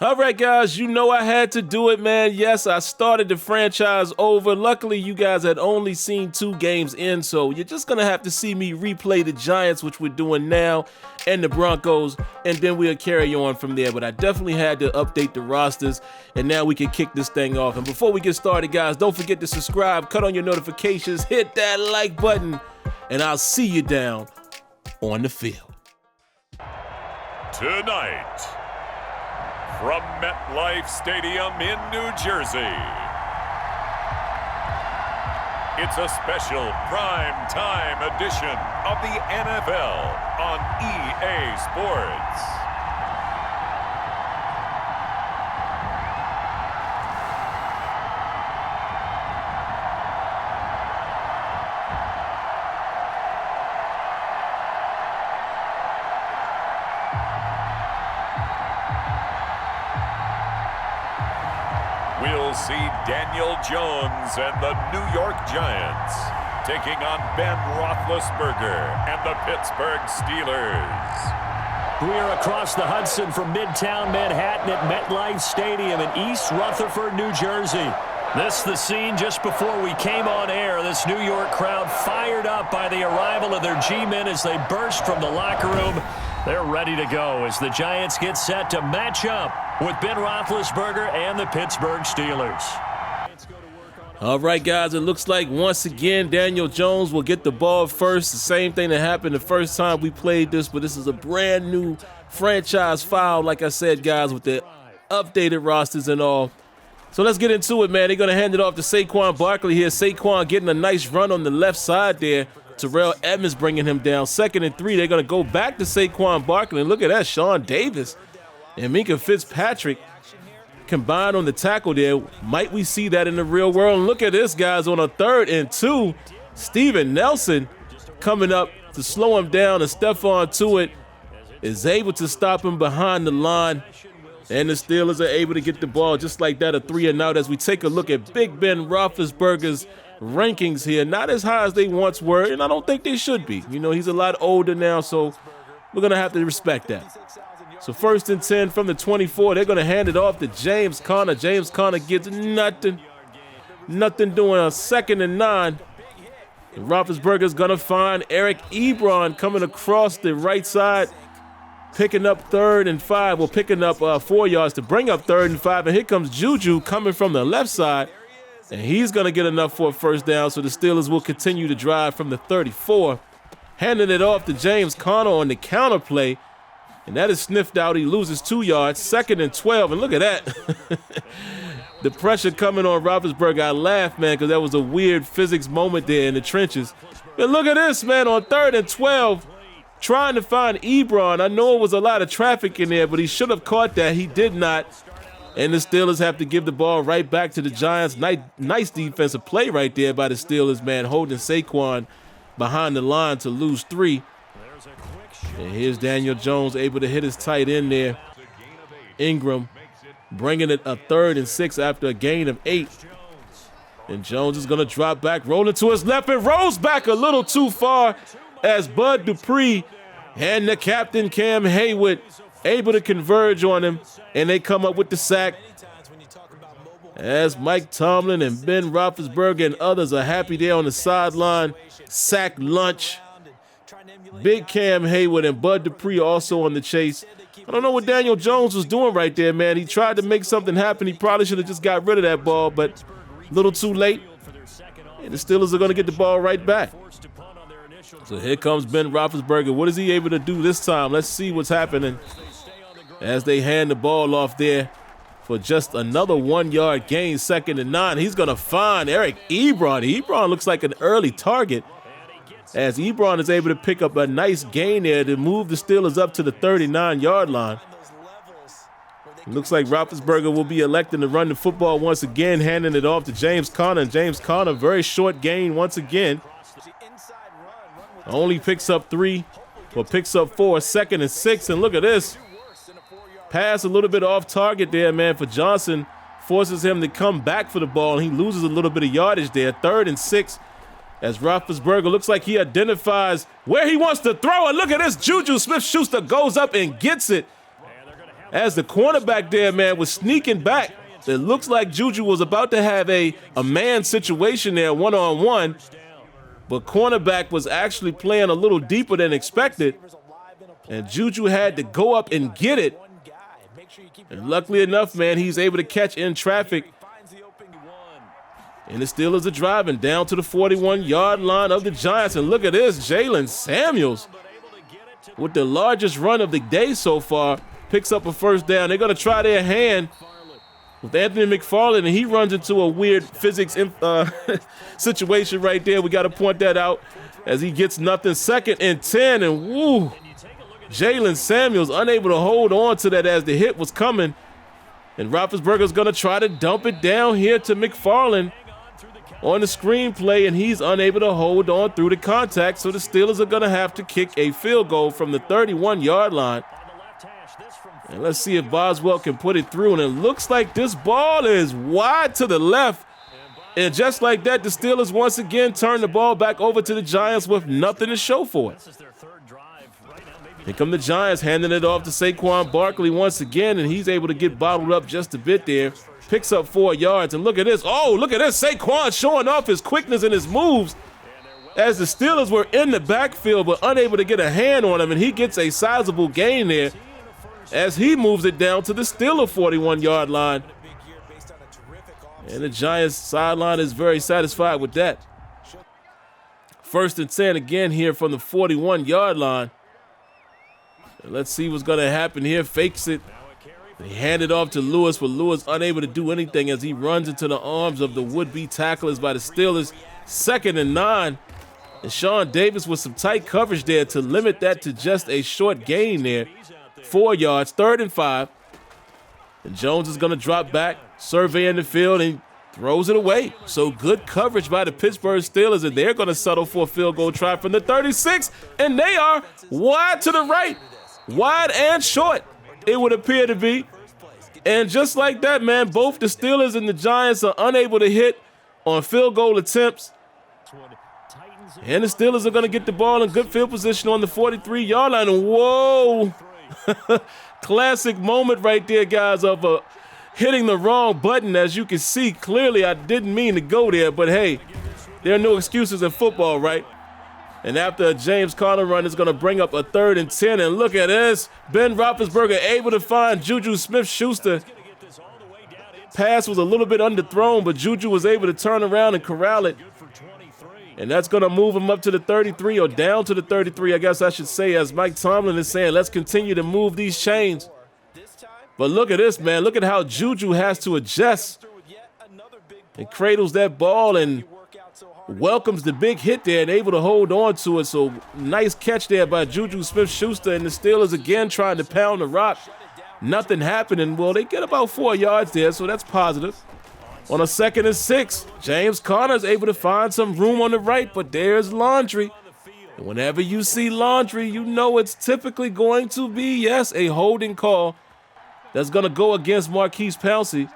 All right, guys, you know I had to do it, man. Yes, I started the franchise over. Luckily, you guys had only seen 2 games in, so you're just going to have to see me replay the Giants, which we're doing now, and the Broncos, and then we'll carry on from there. But I definitely had to update the rosters, and now we can kick this thing off. And before we get started, guys, don't forget to subscribe, cut on your notifications, hit that like button, and I'll see you down on the field. Tonight, from MetLife Stadium in New Jersey, it's a special prime time edition of the NFL on EA Sports. We'll see Daniel Jones and the New York Giants taking on Ben Roethlisberger and the Pittsburgh Steelers. We are across the Hudson from Midtown Manhattan at MetLife Stadium in East Rutherford, New Jersey. This is the scene just before we came on air. This New York crowd fired up by the arrival of their G-men as they burst from the locker room. They're ready to go as the Giants get set to match up with Ben Roethlisberger and the Pittsburgh Steelers. All right, guys, it looks like once again Daniel Jones will get the ball first. The same thing that happened the first time we played this, but this is a brand new franchise foul, like I said, guys, with the updated rosters and all. So let's get into it, man. They're going to hand it off to Saquon Barkley here. Saquon getting a nice run on the left side there. Terrell Edmonds bringing him down. 2nd and 3. They're going to go back to Saquon Barkley. And look at that, Sean Davis and Minkah Fitzpatrick combined on the tackle there. Might we see that in the real world? And look at this, guys, on a 3rd and 2. Steven Nelson coming up to slow him down, and Stephon Tuitt is able to stop him behind the line. And the Steelers are able to get the ball just like that, a 3-and-out, as we take a look at Big Ben Roethlisberger's rankings here. Not as high as they once were, and I don't think they should be. You know, he's a lot older now, so we're going to have to respect that. So 1st and 10 from the 24. They're going to hand it off to James Conner. James Conner gets nothing doing on 2nd and 9. And Roethlisberger's going to find Eric Ebron coming across the right side, picking up 3rd and 5. Well, picking up 4 yards to bring up 3rd and 5. And here comes Juju coming from the left side. And he's going to get enough for a 1st down. So the Steelers will continue to drive from the 34. Handing it off to James Conner on the counter play. And that is sniffed out. He loses 2 yards. 2nd and 12. And look at that. The pressure coming on Roethlisberger. I laughed, man, because that was a weird physics moment there in the trenches. But look at this, man, on 3rd and 12. Trying to find Ebron. I know it was a lot of traffic in there, but he should have caught that. He did not. And the Steelers have to give the ball right back to the Giants. Nice defensive play right there by the Steelers, man, holding Saquon behind the line to lose 3. And here's Daniel Jones able to hit his tight end there. Ingram bringing it a 3rd and 6 after a gain of 8. And Jones is going to drop back, rolling to his left, and rolls back a little too far as Bud Dupree and the captain, Cam Hayward, able to converge on him, and they come up with the sack. As Mike Tomlin and Ben Roethlisberger and others are happy there on the sideline. Sack lunch. Big Cam Hayward and Bud Dupree also on the chase. I don't know what Daniel Jones was doing right there, man. He tried to make something happen. He probably should have just got rid of that ball, but a little too late. And the Steelers are going to get the ball right back. So here comes Ben Roethlisberger. What is he able to do this time? Let's see what's happening as they hand the ball off there for just another 1-yard gain. 2nd and 9. He's going to find Eric Ebron. Ebron looks like an early target, as Ebron is able to pick up a nice gain there to move the Steelers up to the 39-yard line. Looks like Roethlisberger will be electing to run the football once again, handing it off to James Conner. And James Conner, very short gain once again. Only picks up 3, or picks up 4, 2nd and 6. And look at this. Pass a little bit off target there, man, for Johnson. Forces him to come back for the ball, and he loses a little bit of yardage there. 3rd and 6. As Roethlisberger looks like he identifies where he wants to throw it. Look at this. Juju Smith-Schuster goes up and gets it as the cornerback there, man, was sneaking back. It looks like Juju was about to have a man situation there, one-on-one, but cornerback was actually playing a little deeper than expected, and Juju had to go up and get it. And luckily enough, man, he's able to catch in traffic. And the Steelers are driving down to the 41-yard line of the Giants. And look at this, Jalen Samuels, with the largest run of the day so far, picks up a first down. They're going to try their hand with Anthony McFarland, and he runs into a weird physics situation right there. We got to point that out as he gets nothing. 2nd and 10, and woo, Jalen Samuels unable to hold on to that as the hit was coming. And Roethlisberger's going to try to dump it down here to McFarland on the screenplay, and he's unable to hold on through the contact, so the Steelers are going to have to kick a field goal from the 31-yard line. And let's see if Boswell can put it through, and it looks like this ball is wide to the left. And just like that, the Steelers once again turn the ball back over to the Giants with nothing to show for it. Here come the Giants, handing it off to Saquon Barkley once again, and he's able to get bottled up just a bit there. Picks up 4 yards, and look at this. Oh, look at this. Saquon showing off his quickness and his moves as the Steelers were in the backfield but unable to get a hand on him, and he gets a sizable gain there as he moves it down to the Steeler 41-yard line. And the Giants sideline is very satisfied with that. 1st and 10 again here from the 41-yard line. And let's see what's going to happen here. Fakes it. They hand it off to Lewis, but Lewis unable to do anything as he runs into the arms of the would-be tacklers by the Steelers. 2nd and 9. And Sean Davis with some tight coverage there to limit that to just a short gain there. 4 yards, 3rd and 5. And Jones is going to drop back, surveying the field, and throws it away. So good coverage by the Pittsburgh Steelers, and they're going to settle for a field goal try from the 36, and they are wide to the right. Wide and short, it would appear to be. And just like that, man, both the Steelers and the Giants are unable to hit on field goal attempts. And the Steelers are going to get the ball in good field position on the 43-yard line. And whoa, classic moment right there, guys, of hitting the wrong button. As you can see, clearly I didn't mean to go there, but hey, there are no excuses in football, right? And after a James Conner run, it's going to bring up a 3rd and 10. And look at this. Ben Roethlisberger able to find Juju Smith-Schuster. Pass was a little bit underthrown, but Juju was able to turn around and corral it. And that's going to move him up to the 33, or down to the 33, I guess I should say, as Mike Tomlin is saying, let's continue to move these chains. But look at this, man. Look at how Juju has to adjust and cradles that ball and welcomes the big hit there and able to hold on to it. So nice catch there by Juju Smith-Schuster, and the Steelers again trying to pound the rock. Nothing happening. Well, they get about 4 yards there, so that's positive. On a 2nd and 6, James Conner's able to find some room on the right, but there's Laundry. And whenever you see Laundry, you know it's typically going to be, yes, a holding call that's going to go against Marquise Pouncey.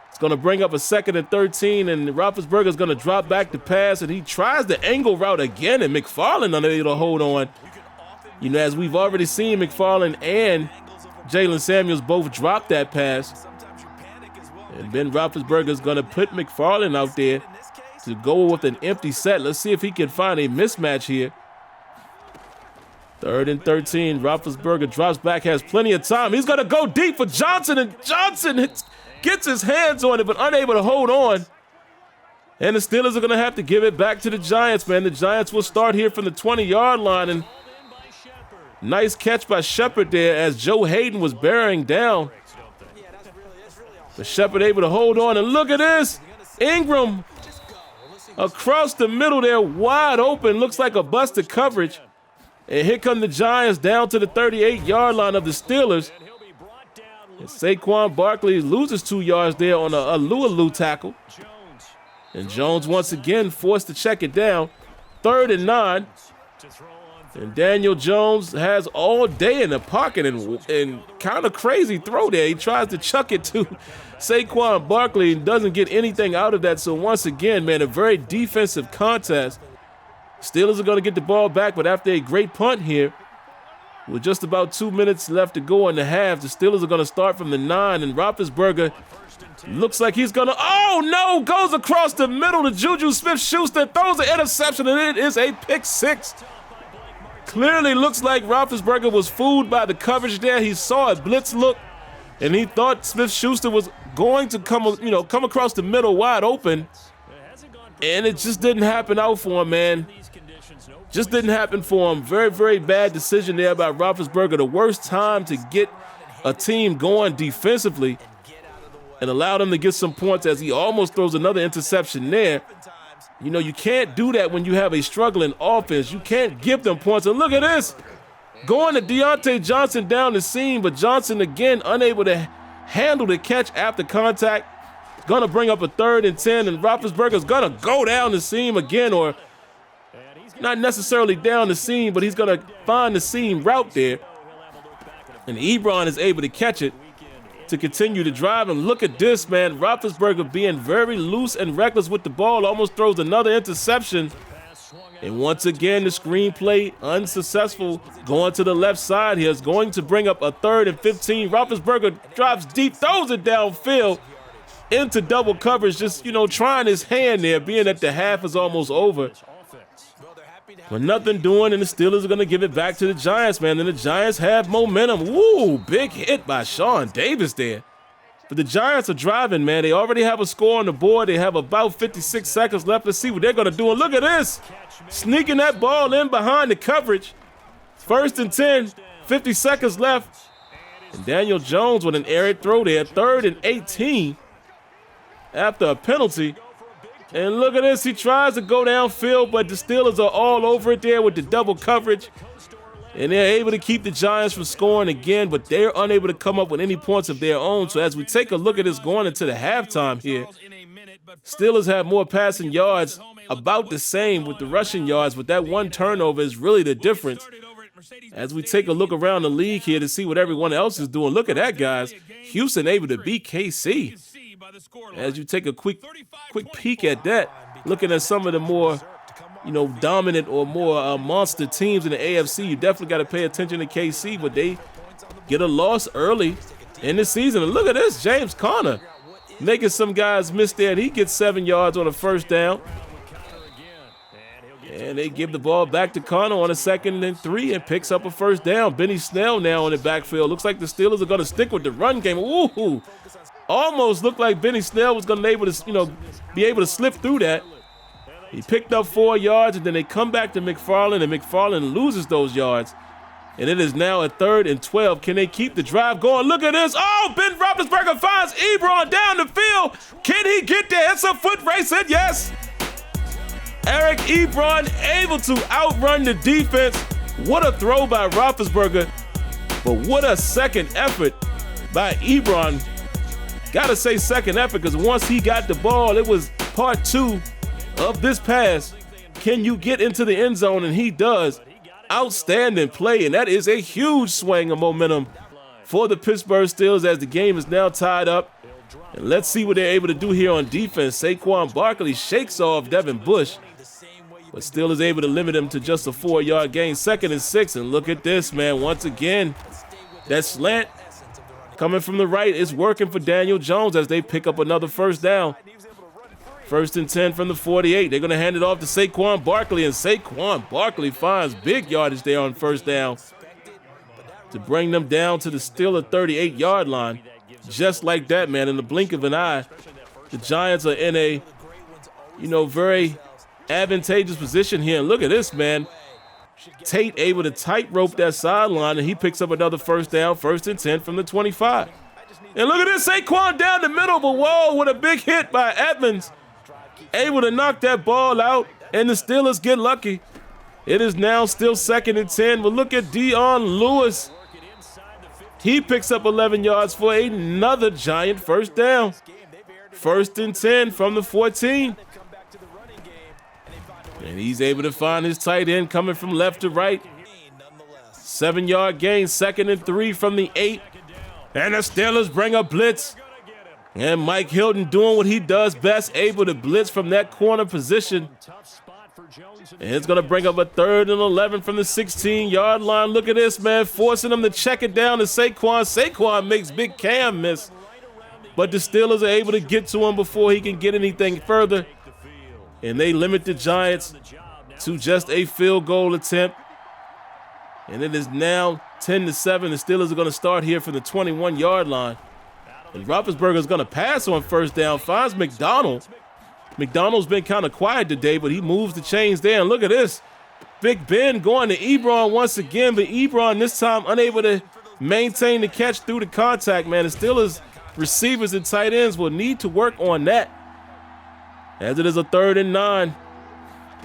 It's going to bring up a 2nd and 13, and Roethlisberger's going to drop back the pass, and he tries the angle route again, and McFarland unable to hold on. You know, as we've already seen, McFarland and Jalen Samuels both drop that pass. And Ben Roethlisberger's going to put McFarland out there to go with an empty set. Let's see if he can find a mismatch here. 3rd and 13. Roethlisberger drops back, has plenty of time. He's going to go deep for Johnson, and Johnson gets his hands on it, but unable to hold on. And the Steelers are going to have to give it back to the Giants, man. The Giants will start here from the 20-yard line. And nice catch by Shepard there as Joe Hayden was bearing down. But Shepard able to hold on, and look at this. Ingram across the middle there, wide open. Looks like a busted coverage. And here come the Giants down to the 38-yard line of the Steelers. And Saquon Barkley loses 2 yards there on a Lou tackle. And Jones once again forced to check it down. 3rd and 9. And Daniel Jones has all day in the pocket, and kind of crazy throw there. He tries to chuck it to Saquon Barkley and doesn't get anything out of that. So once again, man, a very defensive contest. Steelers are going to get the ball back, but after a great punt here, With just about 2 minutes left to go in the half, the Steelers are going to start from the 9, and Roethlisberger looks like he's going to, oh no, goes across the middle to Juju Smith-Schuster, throws an interception, and it is a pick 6. Clearly looks like Roethlisberger was fooled by the coverage there. He saw a blitz look, and he thought Smith-Schuster was going to come across the middle wide open, and it just didn't happen out for him, man. Just didn't happen for him. Very, very bad decision there by Roethlisberger. The worst time to get a team going defensively and allow them to get some points as he almost throws another interception there. You know, you can't do that when you have a struggling offense. You can't give them points. And look at this. Going to Deontay Johnson down the seam, but Johnson again unable to handle the catch after contact. Gonna bring up a 3rd and 10, and Roethlisberger's gonna go down the seam again, or not necessarily down the seam, but he's gonna find the seam route there. And Ebron is able to catch it to continue to drive. And look at this, man. Roethlisberger being very loose and reckless with the ball, almost throws another interception. And once again, the screenplay unsuccessful. Going to the left side here is going to bring up a 3rd and 15. Roethlisberger drives deep, throws it downfield into double coverage, just, trying his hand there, being that the half is almost over. But nothing doing, and the Steelers are going to give it back to the Giants, man. And the Giants have momentum. Woo, big hit by Sean Davis there. But the Giants are driving, man. They already have a score on the board. They have about 56 seconds left. Let's see what they're going to do. And look at this. Sneaking that ball in behind the coverage. 1st and 10, 50 seconds left. And Daniel Jones with an errant throw there. 3rd and 18 after a penalty. And look at this. He tries to go downfield, but the Steelers are all over it there with the double coverage. And they're able to keep the Giants from scoring again, but they're unable to come up with any points of their own. So as we take a look at this going into the halftime here, Steelers have more passing yards, about the same with the rushing yards, but that one turnover is really the difference. As we take a look around the league here to see what everyone else is doing, look at that, guys. Houston able to beat KC. As you take a quick peek at that, looking at some of the more dominant or more monster teams in the AFC, you definitely got to pay attention to KC, but they get a loss early in the season. And look at this, James Conner making some guys miss there, and he gets 7 yards on a 1st down. And they give the ball back to Conner on a 2nd and 3 and picks up a 1st down. Benny Snell now in the backfield. Looks like the Steelers are going to stick with the run game. Ooh, almost looked like Benny Snell was going to be able to slip through that. He picked up 4 yards, and then they come back to McFarland, and McFarland loses those yards. And it is now a 3rd and 12. Can they keep the drive going? Look at this. Oh, Ben Roethlisberger finds Ebron down the field. Can he get there? It's a foot race, and yes. Eric Ebron able to outrun the defense. What a throw by Roethlisberger, but what a second effort by Ebron. Gotta say second effort, because once he got the ball, it was part 2 of this pass. Can you get into the end zone? And he does. Outstanding play, and that is a huge swing of momentum for the Pittsburgh Steelers as the game is now tied up. And let's see what they're able to do here on defense. Saquon Barkley shakes off Devin Bush, but still is able to limit him to just a 4-yard gain. 2nd and 6, and look at this, man. Once again, that slant coming from the right is working for Daniel Jones as they pick up another 1st down. 1st and 10 from the 48. They're going to hand it off to Saquon Barkley, and Saquon Barkley finds big yardage there on 1st down to bring them down to the Steeler 38-yard line. Just like that, man, in the blink of an eye, the Giants are in a, very advantageous position here. And look at this, man. Tate able to tightrope that sideline, and he picks up another 1st down, 1st and 10 from the 25. And look at this, Saquon down the middle of a wall with a big hit by Edmonds. Able to knock that ball out, and the Steelers get lucky. It is now still 2nd and 10, but look at Dion Lewis. He picks up 11 yards for another Giant 1st down. 1st and 10 from the 14. And he's able to find his tight end coming from left to right. 7-yard gain, 2nd and 3 from the 8. And the Steelers bring a blitz. And Mike Hilton doing what he does best, able to blitz from that corner position. And it's going to bring up a 3rd and 11 from the 16-yard line. Look at this, man, forcing him to check it down to Saquon. Saquon makes Big Cam miss. But the Steelers are able to get to him before he can get anything further. And they limit the Giants to just a field goal attempt. And it is now 10-7. The Steelers are going to start here from the 21-yard line. And Roethlisberger is going to pass on first down, finds McDonald. McDonald's been kind of quiet today, but he moves the chains there. And look at this. Big Ben going to Ebron once again, but Ebron this time unable to maintain the catch through the contact, man. The Steelers receivers and tight ends will need to work on that. As it is a 3rd and 9.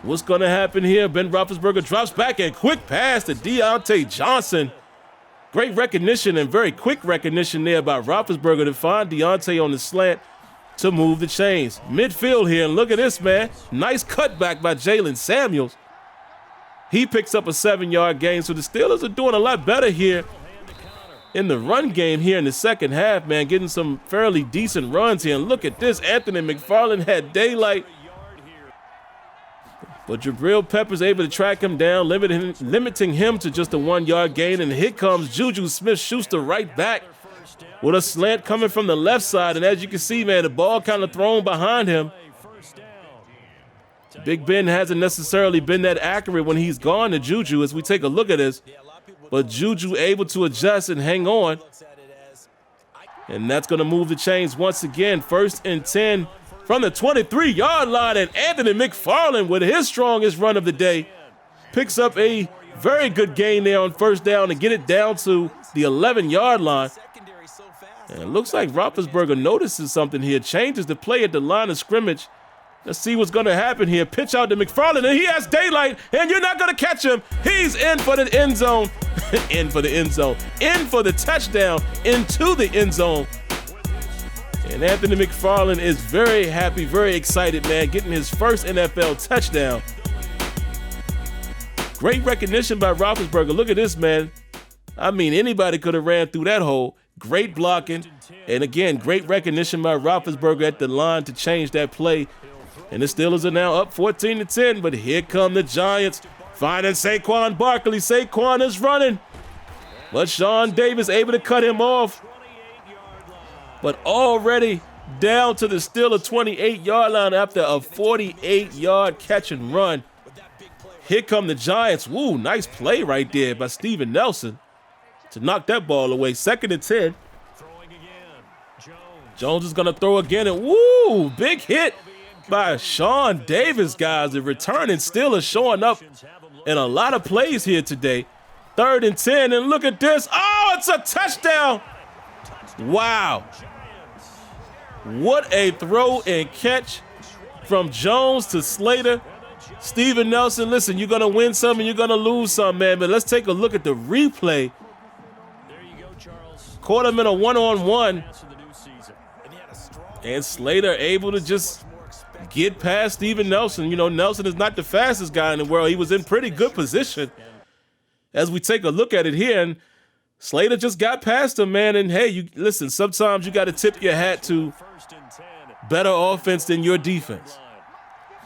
What's going to happen here? Ben Roethlisberger drops back and quick pass to Deontay Johnson. Great recognition and very quick recognition there by Roethlisberger to find Deontay on the slant to move the chains. Midfield here, and look at this, man. Nice cutback by Jalen Samuels. He picks up a 7-yard gain, so the Steelers are doing a lot better here in the run game here in the second half, man, getting some fairly decent runs here. And look at this, Anthony McFarland had daylight. But Jabril Peppers able to track him down, limiting him to just a 1-yard gain. And here comes Juju Smith-Schuster right back with a slant coming from the left side. And as you can see, man, the ball kind of thrown behind him. Big Ben hasn't necessarily been that accurate when he's gone to Juju as we take a look at this. But Juju able to adjust and hang on. And that's going to move the chains once again. 1st and 10 from the 23-yard line. And Anthony McFarland with his strongest run of the day picks up a very good gain there on first down to get it down to the 11-yard line. And it looks like Roethlisberger notices something here. Changes the play at the line of scrimmage. Let's see what's going to happen here. Pitch out to McFarland, and he has daylight, and you're not going to catch him. He's in for the end zone. In for the end zone. In for the touchdown. Into the end zone. And Anthony McFarland is very happy, very excited, man, getting his first NFL touchdown. Great recognition by Roethlisberger. Look at this, man. I mean, anybody could have ran through that hole. Great blocking. And again, great recognition by Roethlisberger at the line to change that play. And the Steelers are now up 14-10, but here come the Giants, finding Saquon Barkley. Saquon is running, but Sean Davis able to cut him off. But already down to the Steelers 28-yard line after a 48-yard catch and run. Here come the Giants. Woo, nice play right there by Steven Nelson to knock that ball away. 2nd and 10. Jones is going to throw again, and woo, big hit by Sean Davis, guys. The returning Steelers showing up in a lot of plays here today. 3rd and 10, and look at this. Oh, it's a touchdown. Wow. What a throw and catch from Jones to Slater. Steven Nelson, listen, you're going to win some and you're going to lose some, man. But let's take a look at the replay. Caught him in a one-on-one. And Slater able to just get past Steven Nelson. You know, Nelson is not the fastest guy in the world. He was in pretty good position. As we take a look at it here, and Slater just got past him, man. And hey, you listen, sometimes you got to tip your hat to better offense than your defense.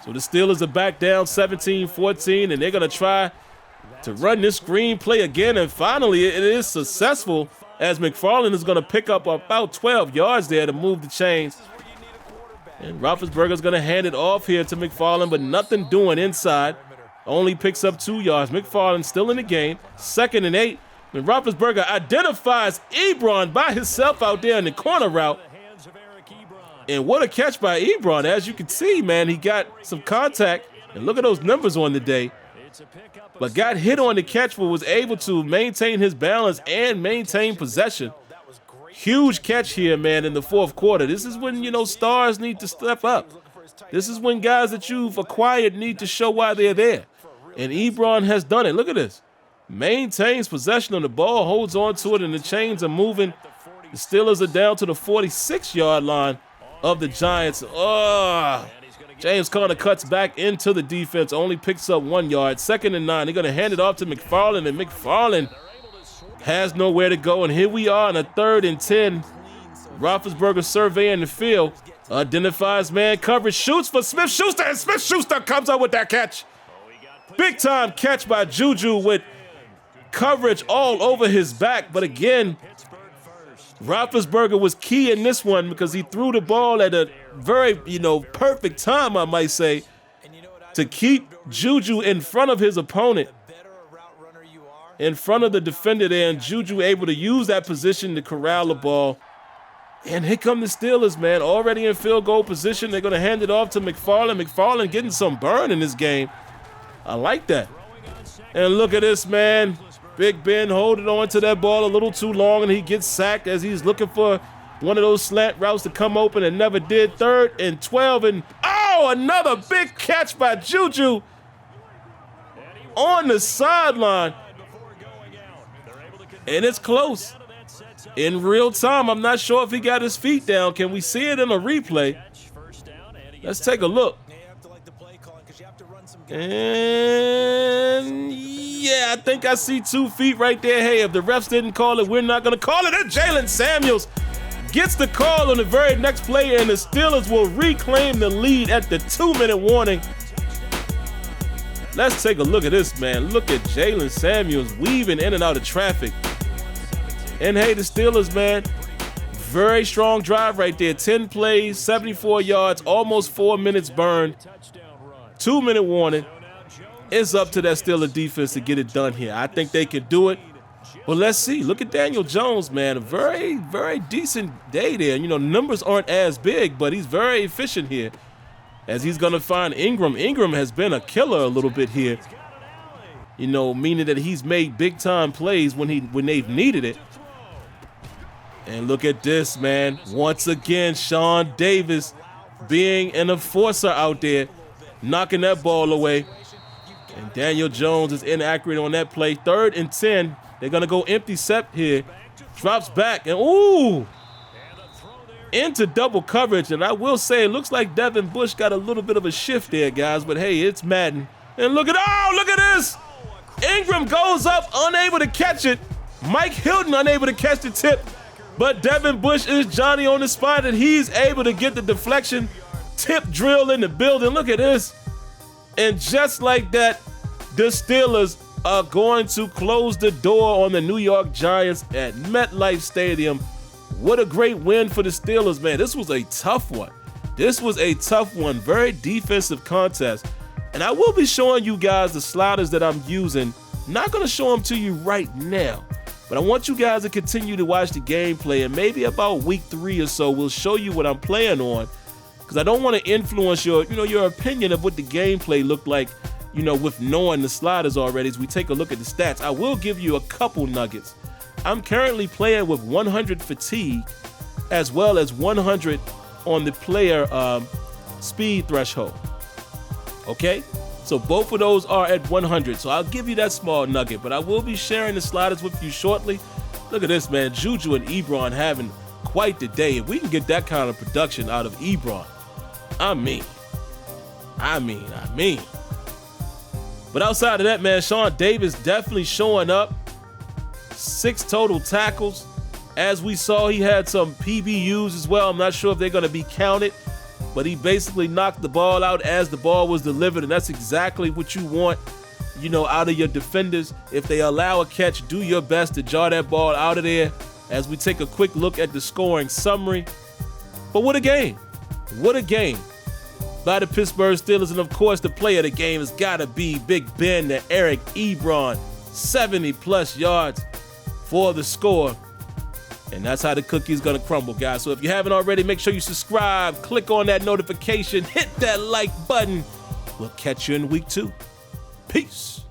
So the Steelers are back down 17-14, and they're going to try to run this screen play again. And finally, it is successful as McFarland is going to pick up about 12 yards there to move the chains. And Roethlisberger's going to hand it off here to McFarland, but nothing doing inside. Only picks up 2 yards. McFarland still in the game. 2nd and 8. And Roethlisberger identifies Ebron by himself out there in the corner route. And what a catch by Ebron. As you can see, man, he got some contact. And look at those numbers on the day. But got hit on the catch, but was able to maintain his balance and maintain possession. Huge catch here, man, in the 4th quarter. This is when, you know, stars need to step up. This is when guys that you've acquired need to show why they're there. And Ebron has done it. Look at this. Maintains possession of the ball, holds on to it, and the chains are moving. The Steelers are down to the 46-yard line of the Giants. Oh, James Conner cuts back into the defense, only picks up 1 yard. 2nd and 9. They're going to hand it off to McFarland, and McFarland has nowhere to go. And here we are in a 3rd and 10. Roethlisberger surveying the field. Identifies man coverage, shoots for Smith-Schuster, and Smith-Schuster comes up with that catch. Big time catch by Juju with coverage all over his back. But again, Roethlisberger was key in this one because he threw the ball at a very, perfect time, I might say, to keep Juju in front of his opponent, in front of the defender there, and Juju able to use that position to corral the ball. And here come the Steelers, man, already in field goal position. They're going to hand it off to McFarland. McFarland getting some burn in this game. I like that. And look at this, man. Big Ben holding on to that ball a little too long, and he gets sacked as he's looking for one of those slant routes to come open and never did. 3rd and 12, and another big catch by Juju on the sideline. And it's close. In real time, I'm not sure if he got his feet down. Can we see it in a replay? Let's take a look. And yeah, I think I see 2 feet right there. Hey, if the refs didn't call it, we're not going to call it. And Jalen Samuels gets the call on the very next play, and the Steelers will reclaim the lead at the 2-minute warning. Let's take a look at this, man. Look at Jalen Samuels weaving in and out of traffic. And hey, the Steelers, man, very strong drive right there. 10 plays, 74 yards, almost 4 minutes burned. 2-minute warning. It's up to that Steeler defense to get it done here. I think they can do it. Well, let's see. Look at Daniel Jones, man. A very, very decent day there. Numbers aren't as big, but he's very efficient here as he's going to find Ingram. Ingram has been a killer a little bit here, meaning that he's made big-time plays when they've needed it. And look at this, man. Once again, Sean Davis being an enforcer out there, knocking that ball away. And Daniel Jones is inaccurate on that play. 3rd and 10. They're going to go empty set here. Drops back and, into double coverage. And I will say, it looks like Devin Bush got a little bit of a shift there, guys. But, hey, it's Madden. And look at this. Ingram goes up, unable to catch it. Mike Hilton unable to catch the tip. But Devin Bush is Johnny on the spot, and he's able to get the deflection tip drill in the building. Look at this. And just like that, the Steelers are going to close the door on the New York Giants at MetLife Stadium. What a great win for the Steelers, man. This was a tough one. Very defensive contest. And I will be showing you guys the sliders that I'm using. Not going to show them to you right now, but I want you guys to continue to watch the gameplay, and maybe about week 3 or so, we'll show you what I'm playing on, because I don't want to influence your opinion of what the gameplay looked like, with knowing the sliders already as we take a look at the stats. I will give you a couple nuggets. I'm currently playing with 100 fatigue as well as 100 on the player speed threshold. Okay? So both of those are at 100. So I'll give you that small nugget, but I will be sharing the sliders with you shortly. Look at this, man. Juju and Ebron having quite the day. If we can get that kind of production out of Ebron, I mean. But outside of that, man, Sean Davis definitely showing up. 6 total tackles. As we saw, he had some PBUs as well. I'm not sure if they're going to be counted, but he basically knocked the ball out as the ball was delivered, and that's exactly what you want, out of your defenders. If they allow a catch, do your best to jar that ball out of there as we take a quick look at the scoring summary. But what a game. What a game by the Pittsburgh Steelers. And, of course, the player of the game has got to be Big Ben, the Eric Ebron, 70-plus yards for the score. And that's how the cookie's going to crumble, guys. So if you haven't already, make sure you subscribe, click on that notification, hit that like button. We'll catch you in week 2. Peace.